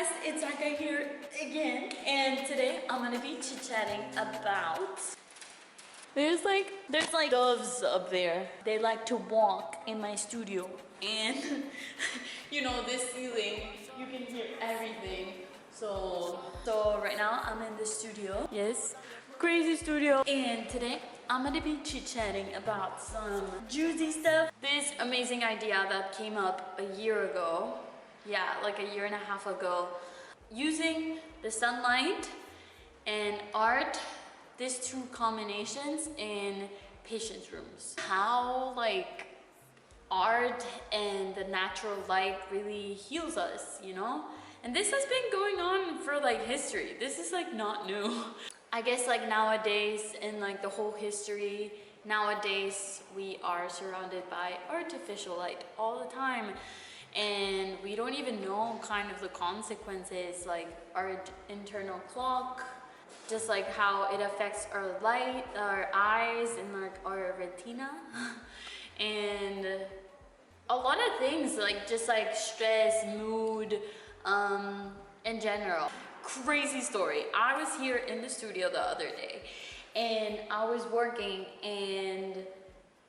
guys, it's Aka here again, and today I'm gonna be chit-chatting about there's like doves up there. They like to walk in my studio, and you know, this ceiling, you can hear everything. So right now I'm in the studio. Yes, crazy studio. And today I'm gonna be chit-chatting about some juicy stuff. This amazing idea that came up a year ago. Yeah, like a year and a half ago. Using the sunlight and art, these two combinations in patients' rooms. How like art and the natural light really heals us, you know? And this has been going on for like history. This is like not new. I guess like nowadays in like the whole history, nowadays we are surrounded by artificial light all the time. And we don't even know kind of the consequences, like our internal clock, just like how it affects our light, our eyes, and like our retina. And a lot of things, like just like stress, mood, in general. Crazy story. I was here in the studio the other day and I was working, and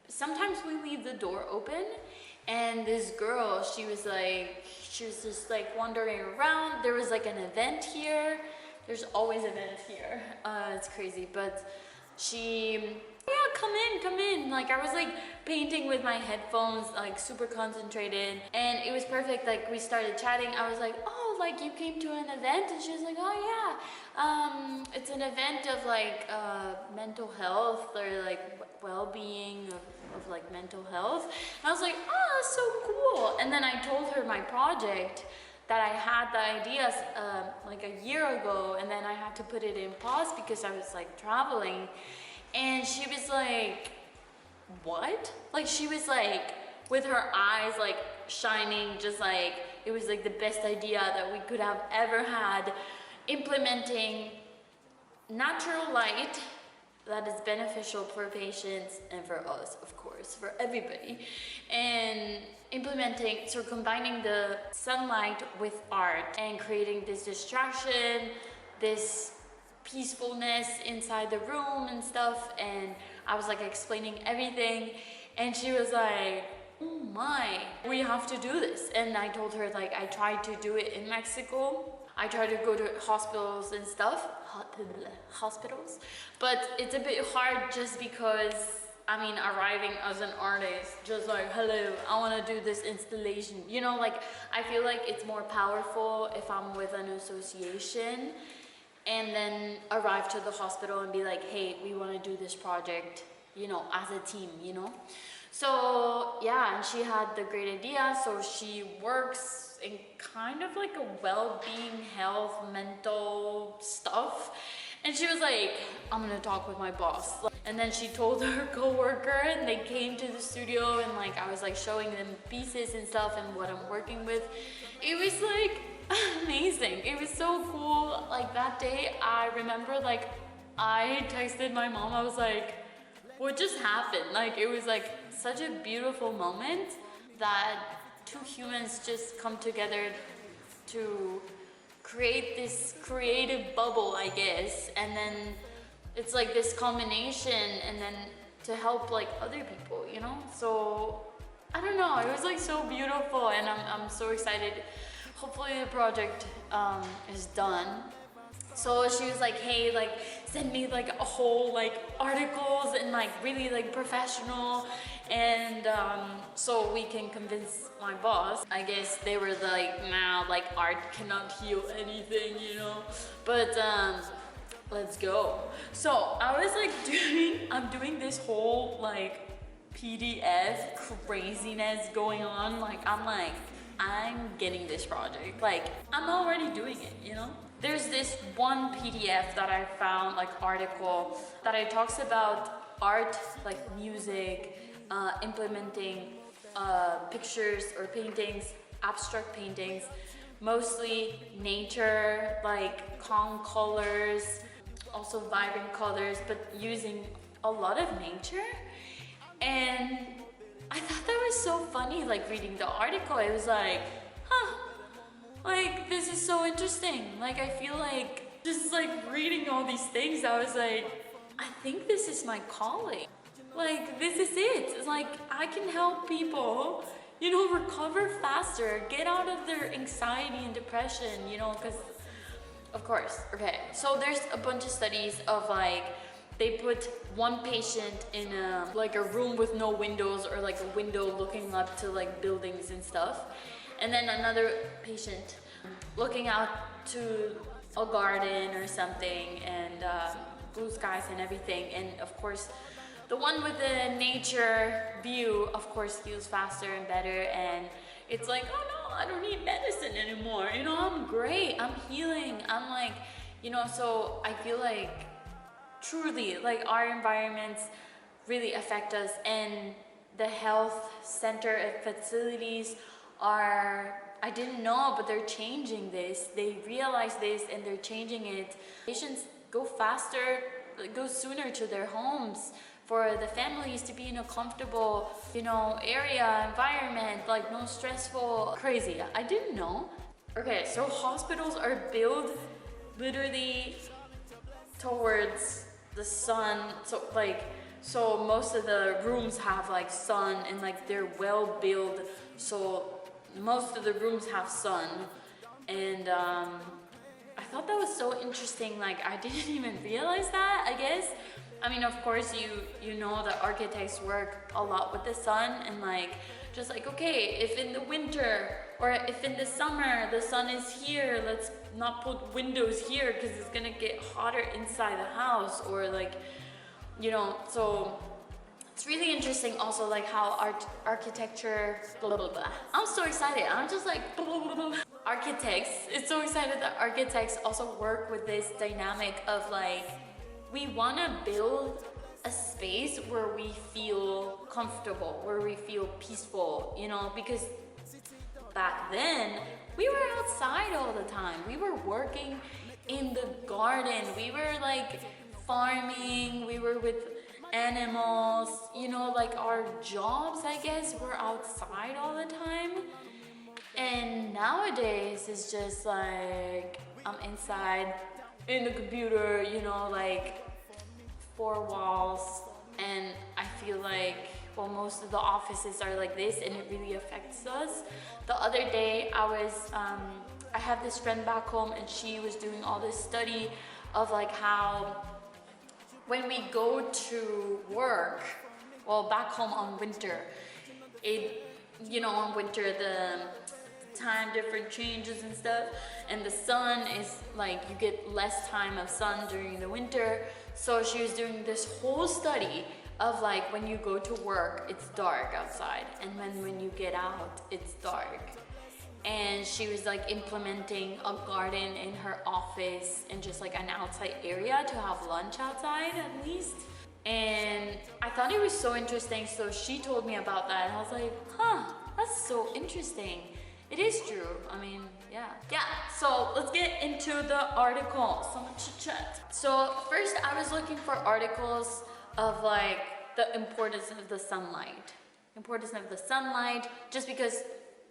sometimes we leave the door open, and this girl, she was just like wandering around. There was like an event here. There's always events here. It's crazy, but yeah, come in. Like I was like painting with my headphones, like super concentrated, and it was perfect. Like we started chatting. I was like, oh, like you came to an event? And she was like, oh yeah, it's an event of like mental health or like well-being of like mental health. And I was like, oh, that's so cool. And then I told her my project that I had the ideas like a year ago, and then I had to put it in pause because I was like traveling. And she was like, what? Like she was like with her eyes like shining, just like it was like the best idea that we could have ever had, implementing natural light that is beneficial for patients and for us, of course, for everybody. And combining the sunlight with art and creating this distraction, this peacefulness inside the room and stuff. And I was like explaining everything, and she was like, oh my, we have to do this. And I told her like I tried to do it in Mexico. I tried to go to hospitals and stuff, but it's a bit hard just because, I mean, arriving as an artist, just like, hello, I want to do this installation. You know, like, I feel like it's more powerful if I'm with an association and then arrive to the hospital and be like, hey, we want to do this project, you know, as a team, you know? So, yeah, and she had the great idea. So she works in kind of like a well-being, health, mental stuff. And she was like, I'm gonna talk with my boss. And then she told her coworker, and they came to the studio, and like I was like showing them pieces and stuff and what I'm working with. It was like amazing. It was so cool. Like that day, I remember like I texted my mom. I was like, what just happened? Like it was like such a beautiful moment that two humans just come together to create this creative bubble, I guess, and then it's like this combination, and then to help like other people, you know? So I don't know, it was like so beautiful, and I'm so excited. Hopefully the project is done. So she was like, hey, like send me like a whole like articles and like really like professional, and so we can convince my boss. I guess they were like, nah, like art cannot heal anything, you know, but let's go. So I was like I'm doing this whole like PDF craziness going on. Like I'm getting this project, like I'm already doing it, you know? There's this one PDF that I found, like article, that it talks about art, like music, implementing pictures or paintings, abstract paintings, mostly nature, like calm colors, also vibrant colors, but using a lot of nature. And I thought that was so funny, like reading the article. It was like, huh, like this is just so interesting. Like, I feel like just like reading all these things, I was like, I think this is my calling. Like, this is it. It's like, I can help people, you know, recover faster, get out of their anxiety and depression, you know, because, of course, okay. So there's a bunch of studies of like, they put one patient in like a room with no windows, or like a window looking up to like buildings and stuff. And then another patient looking out to a garden or something, and blue skies and everything. And of course, the one with the nature view, of course, heals faster and better. And it's like, oh no, I don't need medicine anymore. You know, I'm great, I'm healing. I'm like, you know, so I feel like truly, like, our environments really affect us, and the health center facilities are, I didn't know, but they're changing this. They realize this and they're changing it. Patients go faster, go sooner to their homes, for the families to be in a comfortable, you know, area, environment, like no stressful, crazy. I didn't know. Okay, so hospitals are built literally towards the sun, so like, so most of the rooms have like sun, and like they're well built, so most of the rooms have sun. And I thought that was so interesting. Like, I didn't even realize that, I guess. I mean, of course, you know that architects work a lot with the sun, and like, just like, okay, if in the winter or if in the summer the sun is here, let's not put windows here because it's gonna get hotter inside the house, or like, you know. So it's really interesting also, like how architecture, blah, blah, blah. I'm so excited. I'm just like, blah, blah, blah. Architects, it's so excited that architects also work with this dynamic of like, we want to build a space where we feel comfortable, where we feel peaceful, you know, because back then we were outside all the time. We were working in the garden. We were like farming. We were with animals, you know, like our jobs, I guess, were outside all the time. And nowadays it's just like, I'm inside in the computer, you know, like four walls. And I feel like, well, most of the offices are like this, and it really affects us. The other day I have this friend back home, and she was doing all this study of like how when we go to work, well, back home on winter, it, you know, on winter the time difference changes and stuff, and the sun is like, you get less time of sun during the winter. So she was doing this whole study of like, when you go to work, it's dark outside, and when you get out, it's dark. And she was like implementing a garden in her office, and just like an outside area to have lunch outside at least. And I thought it was so interesting, so she told me about that, and I was like, huh, that's so interesting. It is true. I mean, yeah. So let's get into the article. So much chit chat. So first, I was looking for articles of like the importance of the sunlight. Importance of the sunlight, just because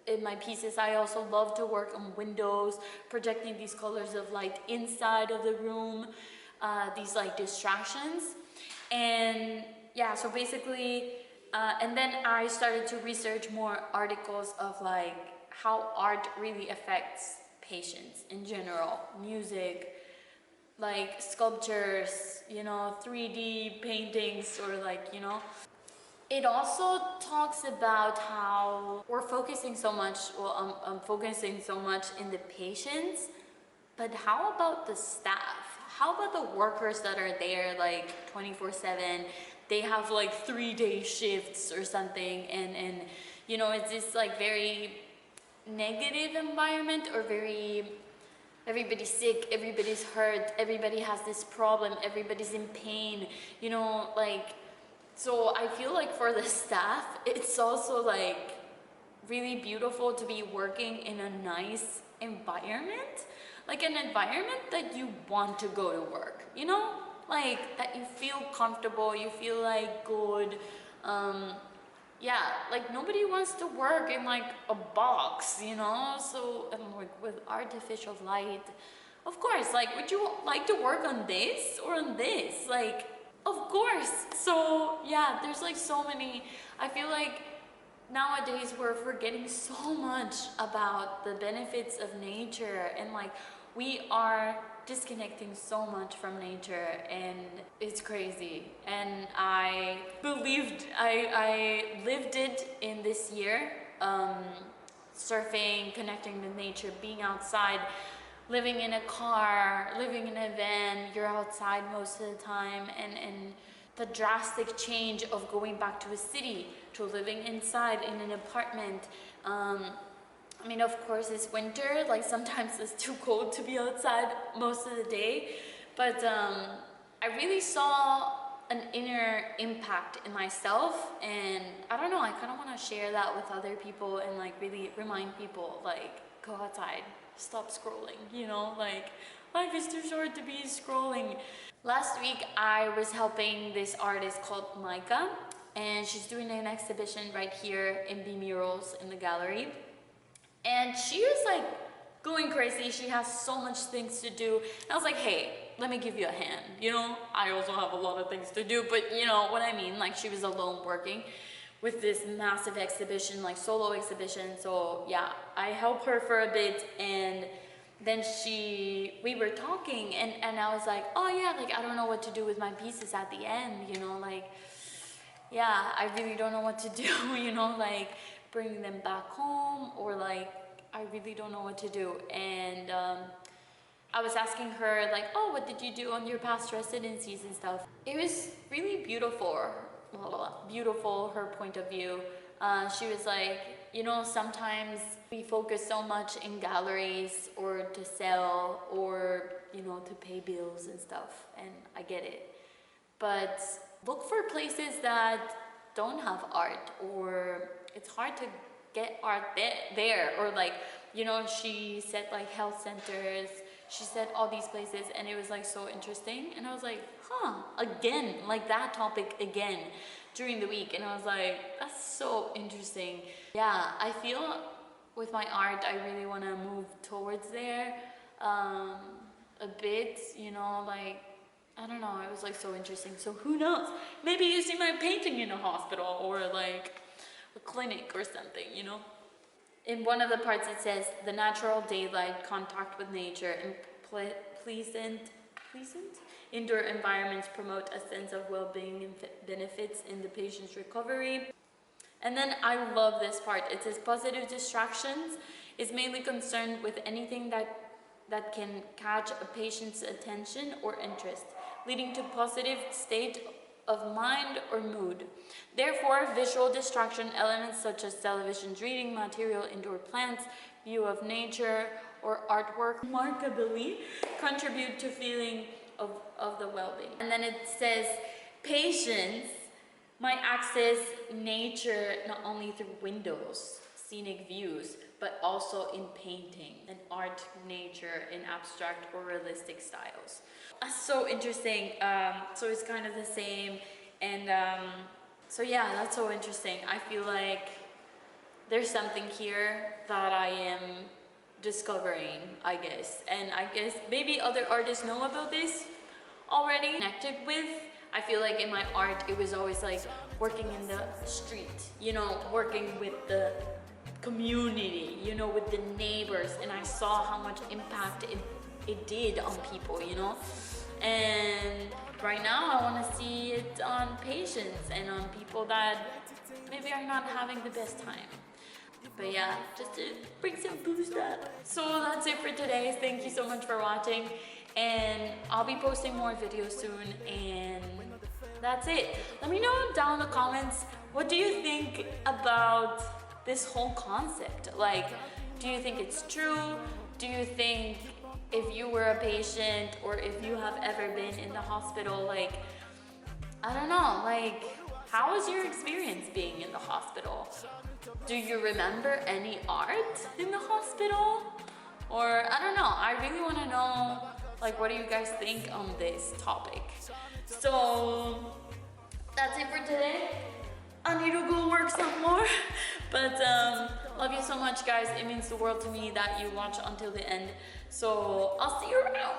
in my pieces I also love to work on windows, projecting these colors of light inside of the room, these like distractions. And yeah, so basically, and then I started to research more articles of like how art really affects patients in general. Music, like sculptures, you know, 3D paintings, or like, you know. It also talks about how we're focusing so much, well, I'm focusing so much in the patients, but how about the staff? How about the workers that are there like 24/7? They have like 3-day shifts or something, and you know, it's this like very negative environment, or very, everybody's sick, everybody's hurt, everybody has this problem, everybody's in pain, you know, like. So I feel like for the staff, it's also like really beautiful to be working in a nice environment, like an environment that you want to go to work, you know, like that you feel comfortable, you feel like good, yeah, like nobody wants to work in like a box, you know? So, and like with artificial light, of course, like, would you like to work on this or on this? Like, of course. So, yeah, there's like so many, I feel like nowadays we're forgetting so much about the benefits of nature, and like we are disconnecting so much from nature, and it's crazy. And I lived it in this year, surfing, connecting with nature, being outside, living in a car, living in a van, you're outside most of the time, and the drastic change of going back to a city to living inside in an apartment. I mean, of course, it's winter, like sometimes it's too cold to be outside most of the day, but I really saw an inner impact in myself, and I don't know, I kind of want to share that with other people and like really remind people, like, go outside, stop scrolling, you know, like life is too short to be scrolling. Last week I was helping this artist called Micah, and she's doing an exhibition right here in B Murals in the gallery, and she was like going crazy. She has so much things to do, and I was like, hey, let me give you a hand, you know, I also have a lot of things to do, but you know what I mean, like she was alone working with this massive exhibition, like solo exhibition. So yeah, I helped her for a bit, and then we were talking, and I was like, oh yeah, like I don't know what to do with my pieces at the end, you know, like, yeah, I really don't know what to do, you know, like bringing them back home, or like, I really don't know what to do. And I was asking her like, oh, what did you do on your past residencies and stuff? It was really beautiful, beautiful, her point of view. She was like, you know, sometimes we focus so much in galleries or to sell or, you know, to pay bills and stuff, and I get it. But look for places that don't have art, or it's hard to get art there, or like, you know, she said like health centers, she said all these places, and it was like so interesting, and I was like, huh, again, like that topic again during the week, and I was like, that's so interesting. Yeah, I feel with my art I really want to move towards there a bit, you know, like, I don't know, it was like so interesting. So who knows, maybe you see my painting in a hospital or like a clinic or something, you know. In one of the parts it says, the natural daylight, contact with nature, and pleasant indoor environments promote a sense of well-being and benefits in the patient's recovery. And then I love this part. It says, positive distractions is mainly concerned with anything that can catch a patient's attention or interest, leading to positive state of mind or mood. Therefore, visual distraction elements such as television, reading material, indoor plants, view of nature, or artwork remarkably contribute to feeling of the well-being. And then it says, patients might access nature not only through windows, scenic views, but also in painting and art, nature in abstract or realistic styles. That's so interesting. So it's kind of the same, and so yeah, that's so interesting. I feel like there's something here that I am discovering, I guess, and I guess maybe other artists know about this already, connected with. I feel like in my art it was always like working in the street, you know, working with the community, you know, with the neighbors, and I saw how much impact it did on people, you know. And right now I want to see it on patients and on people that maybe are not having the best time. But yeah, just to bring some boost up. So that's it for today. Thank you so much for watching, and I'll be posting more videos soon, and that's it. Let me know down in the comments, what do you think about this whole concept? Like, do you think it's true? Do you think if you were a patient, or if you have ever been in the hospital, like, I don't know, like, how was your experience being in the hospital? Do you remember any art in the hospital? Or, I don't know, I really want to know, like, what do you guys think on this topic? So, that's it for today. I need to go work some more. But love you so much, guys. It means the world to me that you watch until the end. So I'll see you around.